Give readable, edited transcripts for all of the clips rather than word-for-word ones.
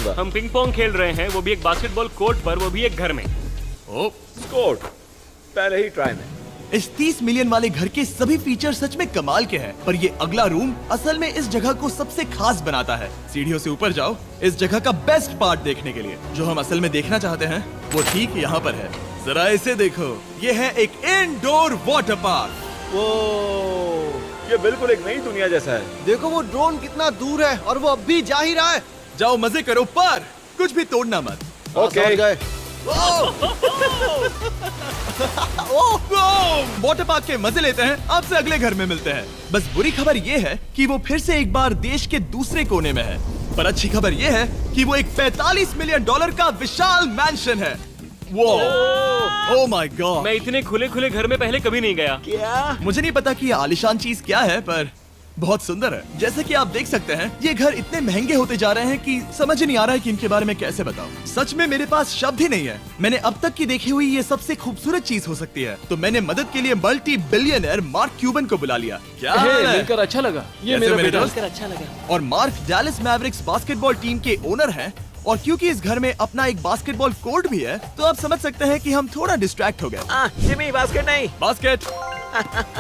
करूंगा। हम ping pong खेल रहे हैं, वो भी एक बास्केटबॉल कोर्ट पर, वो भी एक घर में। ओ स्कोर पहले ही ट्राई में। इस 30 मिलियन वाले घर के सभी फीचर सच में कमाल के हैं, पर ये अगला रूम असल में इस जगह को सबसे खास बनाता है। सीढ़ियों से ऊपर जाओ इस जगह का बेस्ट पार्ट देखने के लिए। जो हम असल में देखना चाहते हैं वो ठीक यहाँ पर है। जरा इसे देखो, ये है एक इंडोर वाटर पार्क। वो ये बिल्कुल एक नई दुनिया जैसा है। देखो वो ड्रोन कितना दूर है और वो अब भी जा ही रहा है। जाओ मजे करो, पर कुछ भी तोड़ना मत। ओके गए। वाटर पार्क के मजे लेते हैं, आपसे अगले घर में मिलते हैं। बस बुरी खबर ये है कि वो फिर से एक बार देश के दूसरे कोने में है, पर अच्छी खबर ये है कि वो एक 45 मिलियन डॉलर का विशाल मैंशन है। ओह माय गॉड, मैं इतने खुले खुले घर में पहले कभी नहीं गया। क्या? मुझे नहीं पता कि ये आलीशान चीज क्या है, पर बहुत सुंदर है। जैसे कि आप देख सकते हैं ये घर इतने महंगे होते जा रहे हैं कि समझ ही नहीं आ रहा है कि इनके बारे में कैसे बताऊं। सच में मेरे पास शब्द ही नहीं है। मैंने अब तक की देखी हुई ये सबसे खूबसूरत चीज हो सकती है, तो मैंने मदद के लिए मल्टी बिलियनर मार्क क्यूबन को बुला लिया। क्या हाल है? मिलकर अच्छा लगा। ये कैसे मेरा मेरे बेटा। दोस्त? अच्छा लगा। और mark Dallas Mavericks basketball team के ओनर हैं, और क्योंकि इस घर में अपना एक बास्केटबॉल कोर्ट भी है, तो आप समझ सकते हैं कि हम थोड़ा डिस्ट्रैक्ट हो गए। जिमी बास्केट नहीं। बास्केट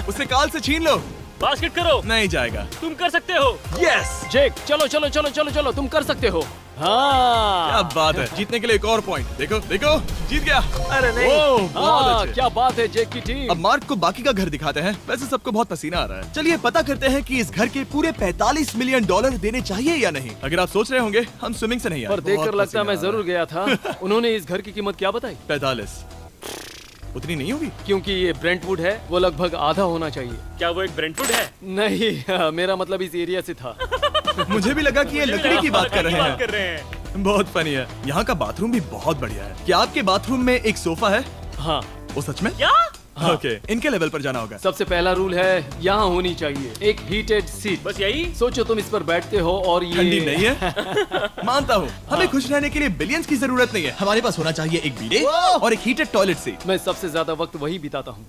उसे काल से छीन लो। बास्केट करो। नहीं जाएगा। तुम कर सकते हो। यस, जेक, चलो चलो चलो चलो चलो, तुम कर सकते हो। हाँ क्या बात है। जीतने के लिए एक और पॉइंट। देखो देखो, जीत गया। अरे नहीं। ओह, बहुत हाँ, अच्छे। क्या बात है जेक की टीम। अब मार्क को बाकी का घर दिखाते हैं। वैसे सबको बहुत पसीना आ रहा है। चलिए पता करते हैं कि इस घर के पूरे 45 मिलियन डॉलर देने चाहिए या नहीं। अगर आप सोच रहे होंगे हम स्विमिंग से नहीं आए, पर देखकर बहुत लगता है मैं पसीना आ जरूर गया था। उन्होंने इस घर की कीमत क्या बताई? 45 उतनी नहीं होगी। क्योंकि ये ब्रेंटवुड है, वो लगभग आधा होना चाहिए। क्या वो एक ब्रेंटवुड है? नहीं, मेरा मतलब इस एरिया से था। मुझे भी लगा कि ये लकड़ी की बात कर रहे बात कर हैं। रहे हैं। बहुत फनी है। यहाँ का बाथरूम भी बहुत बढ़िया है। क्या आपके बाथरूम में एक सोफा है? हाँ। वो सच में? क्या? ओके, इनके लेवल पर जाना होगा। सबसे पहला रूल है यहाँ होनी चाहिए एक हीटेड सीट। बस यही? सोचो तुम इस पर बैठते हो और ये ठंडी नहीं है। मानता हूँ, हमें खुश रहने के लिए बिलियंस की जरूरत नहीं है। हमारे पास होना चाहिए एक बीडे और एक हीटेड टॉयलेट सीट। मैं सबसे ज्यादा वक्त वही बिताता हूँ।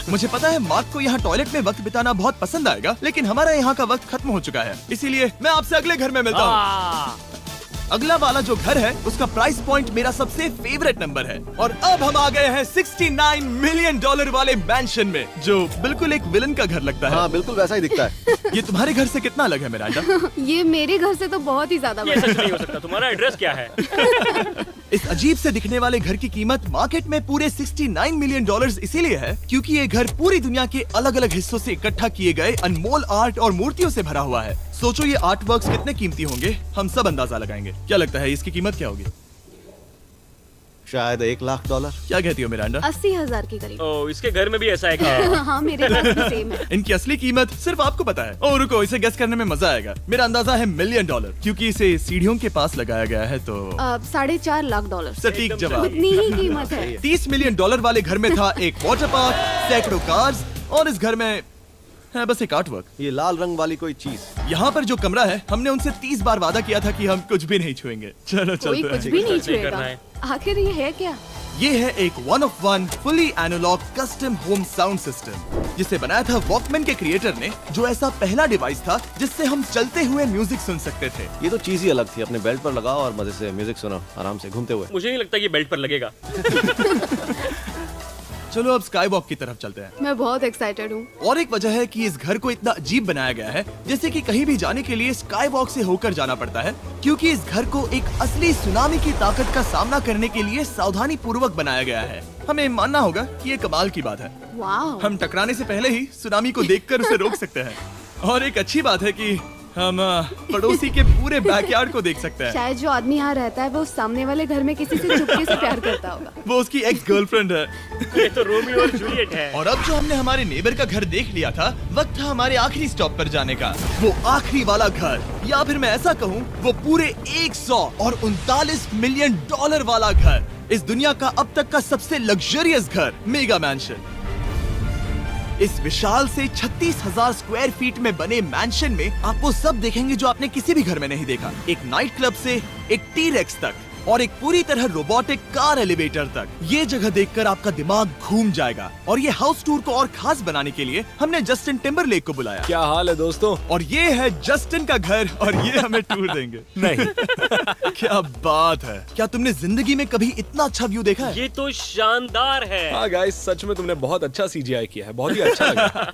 मुझे पता है मार्क को यहाँ टॉयलेट में वक्त बिताना बहुत पसंद आएगा, लेकिन हमारा यहाँ का वक्त खत्म हो चुका है, इसीलिए मैं आपसे अगले घर में मिलता हूँ। अगला वाला जो घर है उसका प्राइस पॉइंट मेरा सबसे फेवरेट नंबर है, और अब हम आ गए हैं 69 मिलियन डॉलर वाले मैंशन में, जो बिल्कुल एक विलन का घर लगता है। हाँ बिल्कुल वैसा ही दिखता है। ये तुम्हारे घर से कितना अलग है मिरांडा? ये मेरे घर से तो बहुत ही ज्यादा ये बड़ा सच नहीं हो सकता। तुम्हारा एड्रेस क्या है? इस अजीब से दिखने वाले घर की कीमत मार्केट में पूरे 69 मिलियन डॉलर्स इसीलिए है क्योंकि ये घर पूरी दुनिया के अलग अलग हिस्सों से इकट्ठा किए गए अनमोल आर्ट और मूर्तियों से भरा हुआ है। सोचो ये आर्ट वर्क्स कितने कीमती होंगे, हम सब अंदाजा लगाएंगे। क्या लगता है इसकी कीमत क्या होगी? शायद $1,00,000। क्या कहती हो मिरांडा? 80,000 के करीब। ओ, इसके घर में भी ऐसा है क्या? हाँ मेरे पास भी सेम है। इनकी असली कीमत सिर्फ आपको पता है। ओह रुको, इसे गेस करने में मजा आएगा। मेरा अंदाजा है मिलियन डॉलर, क्योंकि इसे सीढ़ियों के पास लगाया गया है, तो $4.5 लाख। सटीक जवाब। उतनी ही कीमत है। 30 मिलियन डॉलर वाले घर में था एक वाटर पार्क, सैकड़ों कार्स, और इस घर में है बस एक आर्ट वर्क। ये लाल रंग वाली कोई चीज। यहाँ पर जो कमरा है, हमने उनसे 30 बार वादा किया था कि हम कुछ भी नहीं छुएंगे। चलो कोई चलते कुछ हैं। भी नहीं करना छुएगा। है। आखिर ये है क्या? ये है एक 1 of 1 fully analogue custom home sound system, जिसे बनाया था वॉकमैन के क्रिएटर ने, जो ऐसा पहला डिवाइस था जिससे हम चलते हुए म्यूजिक सुन सकते थे। ये तो चीज ही अलग थी। अपने बेल्ट पर लगाओ और मजे से म्यूजिक सुनो आराम से घूमते हुए। मुझे नहीं लगता ये बेल्ट पर लगेगा। चलो अब स्काई वॉक की तरफ चलते हैं। मैं बहुत एक्साइटेड हूँ। और एक वजह है कि इस घर को इतना अजीब बनाया गया है, जैसे कि कहीं भी जाने के लिए स्काई वॉक से होकर जाना पड़ता है, क्योंकि इस घर को एक असली सुनामी की ताकत का सामना करने के लिए सावधानी पूर्वक बनाया गया है। हमें मानना होगा कि ये कमाल की बात है। वाह। हम टकराने से पहले ही सुनामी को देखकर उसे रोक सकते हैं। और एक अच्छी बात है कि हम पड़ोसी के पूरे बैकयार्ड को देख सकते हैं। शायद जो आदमी यहाँ रहता है वो उस सामने वाले घर में किसी से चुपके से प्यार करता होगा। वो उसकी एक्स गर्लफ्रेंड है। ये तो रोमियो और जूलियट है। और अब जो हमने हमारे नेबर का घर देख लिया था, वक्त था हमारे आखिरी स्टॉप पर जाने का। वो आखिरी वाला घर, या फिर मैं ऐसा कहूँ वो पूरे 139 मिलियन डॉलर वाला घर, इस दुनिया का अब तक का सबसे लग्जरियस घर, मेगा मैंशन। इस विशाल से 36,000 स्क्वायर फीट में बने मैंशन में आप वो सब देखेंगे जो आपने किसी भी घर में नहीं देखा। एक नाइट क्लब से एक टी-रेक्स तक, और एक पूरी तरह रोबोटिक कार एलिवेटर तक। ये जगह देखकर आपका दिमाग घूम जाएगा। और ये हाउस टूर को और खास बनाने के लिए हमने जस्टिन टिम्बरलेक को बुलाया। क्या हाल है दोस्तों? और ये है जस्टिन का घर और ये हमें टूर देंगे। नहीं। क्या बात है, क्या तुमने जिंदगी में कभी इतना अच्छा व्यू देखा है? ये तो शानदार है। हाँ गाइस, सच में तुमने बहुत अच्छा CGI किया है, बहुत ही अच्छा लगा।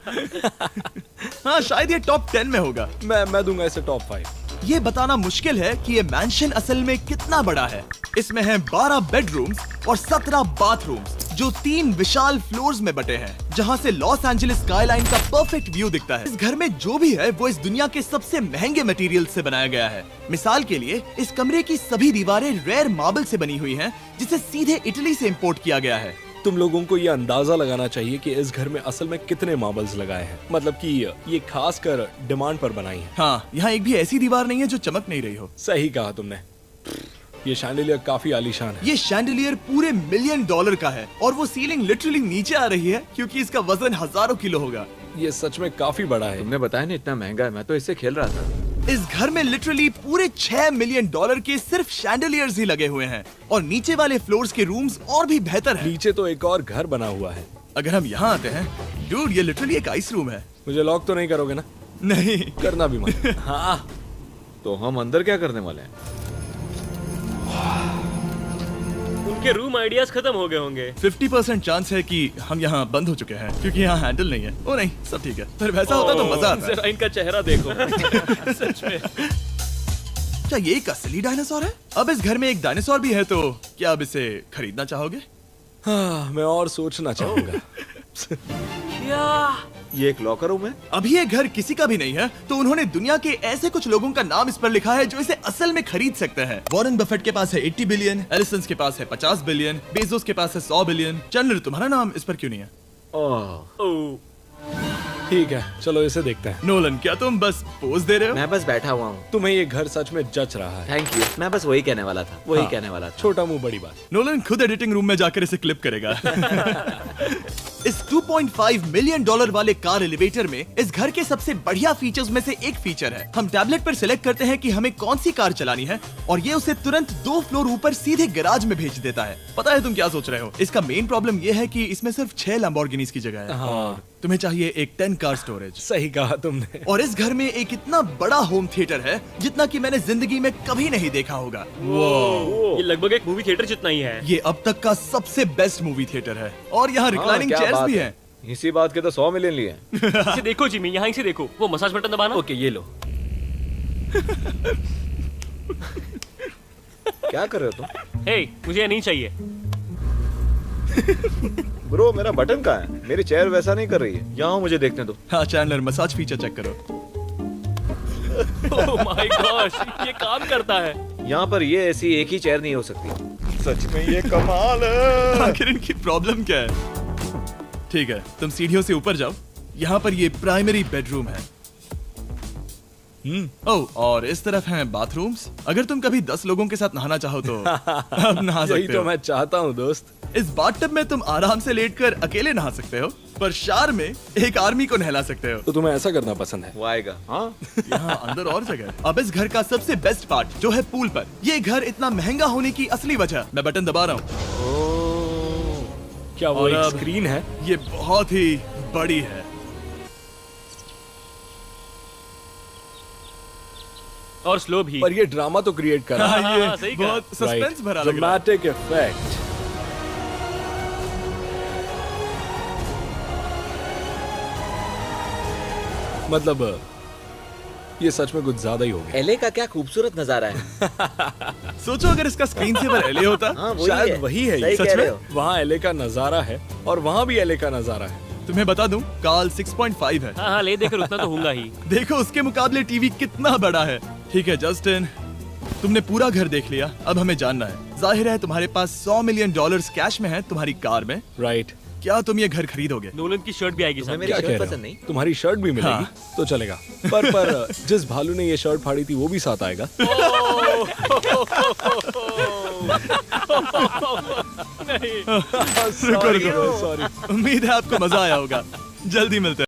हाँ, शायद ये टॉप 10 में होगा। मैं दूंगा इसे टॉप 5। ये बताना मुश्किल है कि ये मैंशन असल में कितना बड़ा है। इसमें हैं 12 बेडरूम्स और 17 बाथरूम्स जो 3 विशाल फ्लोर्स में बटे हैं, जहां से लॉस एंजलिस स्काईलाइन का परफेक्ट व्यू दिखता है। इस घर में जो भी है वो इस दुनिया के सबसे महंगे मटेरियल से बनाया गया है। मिसाल के लिए इस कमरे की सभी दीवारें रेयर मार्बल से बनी हुई हैं, जिसे सीधे इटली से इंपोर्ट किया गया है। तुम लोगों को ये अंदाजा लगाना चाहिए कि इस घर में असल में कितने मार्बल्स लगाए हैं। मतलब कि ये खास कर डिमांड पर बनाई है। हाँ, यहाँ एक भी ऐसी दीवार नहीं है जो चमक नहीं रही हो। सही कहा तुमने। ये शैंडिलियर काफी आलीशान है। ये शैंडिलियर पूरे $1 मिलियन का है और वो सीलिंग लिटरली नीचे आ रही है क्योंकि इसका वजन हजारों किलो होगा। ये सच में काफी बड़ा है। तुमने बताया ना इतना महंगा है, मैं तो इससे खेल रहा था। इस घर में लिटरली पूरे $6 मिलियन के सिर्फ शैंडिलियर्स ही लगे हुए हैं और नीचे वाले फ्लोर्स के रूम्स और भी बेहतर हैं। नीचे तो एक और घर बना हुआ है। अगर हम यहाँ आते हैं, डूड, ये लिटरली एक आइस रूम है। मुझे लॉक तो नहीं करोगे ना? नहीं। करना भी मत। हाँ, तो हम अंदर क्या करने वाले हैं? उनके रूम आइडियाज खत्म हो गए होंगे। 50% चांस है कि हम यहाँ बंद हो चुके हैं क्योंकि यहाँ हैंडल नहीं है। ओ नहीं, सब ठीक है। पर वैसा होता तो मजा आता। जरा इनका चेहरा देखो। सच में। क्या ये एक असली डायनासोर है? अब इस घर में एक डायनासोर भी है, तो क्या अब इसे खरीदना चाहोगे? हाँ, मैं और सोचना चाहूंगा। क्या? ये एक लॉकर रूम है? अभी ये घर किसी का भी नहीं है, तो उन्होंने दुनिया के ऐसे कुछ लोगों का नाम इस पर लिखा है जो इसे असल में खरीद सकते हैं। वॉरेन बफेट के पास है 80 बिलियन, एलिसन के पास है 50 बिलियन, बेजोस के पास है 100 बिलियन। चंद्र, तुम्हारा नाम इस पर क्यों नहीं है? ओह, ओह, ठीक है, चलो इसे देखते हैं। नोलन, क्या तुम बस पोज दे रहे हो? मैं बस बैठा हुआ हूँ। तुम्हें ये घर सच में जच रहा है। Thank you. मैं बस वही कहने वाला था, वही हाँ। कहने वाला था। छोटा मुंह बड़ी बात। नोलन खुद एडिटिंग रूम में जाकर इसे क्लिप करेगा। इस $2.5 मिलियन वाले कार एलिवेटर में इस घर के सबसे बढ़िया फीचर्स में से एक फीचर है। हम टैबलेट पर सिलेक्ट करते हैं कि हमें कौन सी कार चलानी है और ये उसे तुरंत 2 फ्लोर ऊपर सीधे गैराज में भेज देता है। पता है तुम क्या सोच रहे हो? इसका मेन प्रॉब्लम ये है कि इसमें सिर्फ 6 लैम्बोर्गिनीज की जगह है। हाँ। तुम्हें चाहिए एक 10 कार स्टोरेज। सही कहा तुमने। और इस घर में एक इतना बड़ा होम थिएटर है जितना कि मैंने जिंदगी में कभी नहीं देखा होगा। ये लगभग एक मूवी थिएटर जितना ही है। ये अब तक का सबसे बेस्ट मूवी थिएटर है और यहाँ रिक्लाइनिंग क्या चेयर्स बात भी है। हैं। इसी बात के तो 100 मिलियन लिए हैं। इसे देखो जिमी, यहाँ इसे देखो। वो मसाज बटन दबाना। ओके, ये लो। क्या कर रहे हो तुम? हे, मुझे ये नहीं चाहिए। ब्रो, मेरा बटन कहाँ है? मेरी चेयर वैसा नहीं कर रही है। यहाँ मुझे देखने दो। हाँ चैंडलर, मसाज फीचर चेक करो। ओह माय गॉश, ये काम करता है। यहाँ पर ये ऐसी एक ही चेयर नहीं हो सकती। सच में ये कमाल है। आखिर इनकी प्रॉब्लम क्या है? ठीक है, तुम सीढ़ियों से ऊपर जाओ। यहाँ पर ये प्राइमरी बेडरूम है। ओह, और इस तरफ हैं बाथरूम्स। अगर तुम कभी 10 लोगों के साथ नहाना चाहो तो अब नहा यही सकते तो हो। मैं चाहता हूँ दोस्त। इस बाथटब में तुम आराम से लेटकर अकेले नहा सकते हो, पर शार में एक आर्मी को नहला सकते हो। तो तुम्हें ऐसा करना पसंद है? वो आएगा। हाँ, यहाँ अंदर और जगह है। अब इस घर का सबसे बेस्ट पार्ट जो है पूल पर। ये घर इतना महंगा होने की असली वजह, मैं बटन दबा रहा हूँ। क्या वो और एक अब- स्क्रीन है? ये बहुत ही बड़ी है। और स्लो भी। पर ये ड्रामा तो क्रिएट कर रहा है। हाँ, ये सही कहा। बहुत सस्पेंस भरा लग रहा है। Dramatic effect. मतलब ये सच में कुछ ज्यादा ही हो गया। एले का क्या खूबसूरत नजारा है। सोचो अगर इसका स्क्रीन सेवर एलए होता। हाँ, वही शायद है। वही है सही ये। सच कह में? रहे हो। वहाँ एले का नजारा है और वहाँ भी एले का नजारा है। तुम्हें बता दूं, काल 6.5 है। हाँ हाँ, ले देकर उतना तो होगा ही। देखो उसके मुकाबले टीवी कितना बड़ा है। ठीक है जस्टिन, तुमने पूरा घर देख लिया। अब हमें जानना है, जाहिर है तुम्हारे पास $100 मिलियन कैश में है तुम्हारी कार में। राइट। क्या तुम ये घर खरीदोगे? नोलन की शर्ट भी आएगी तुम्हें सामने। मेरी क्या शर्ट कह रहे पसंद हो? नहीं? तुम्हारी शर्ट भी मिलेगी हाँ। तो चलेगा। पर जिस भालू ने ये शर्ट फाड़ी थी वो भी साथ आएगा। रुको रुको, सॉरी। उम्मीद है आपको मजा आया होगा। जल्दी मिलते हैं।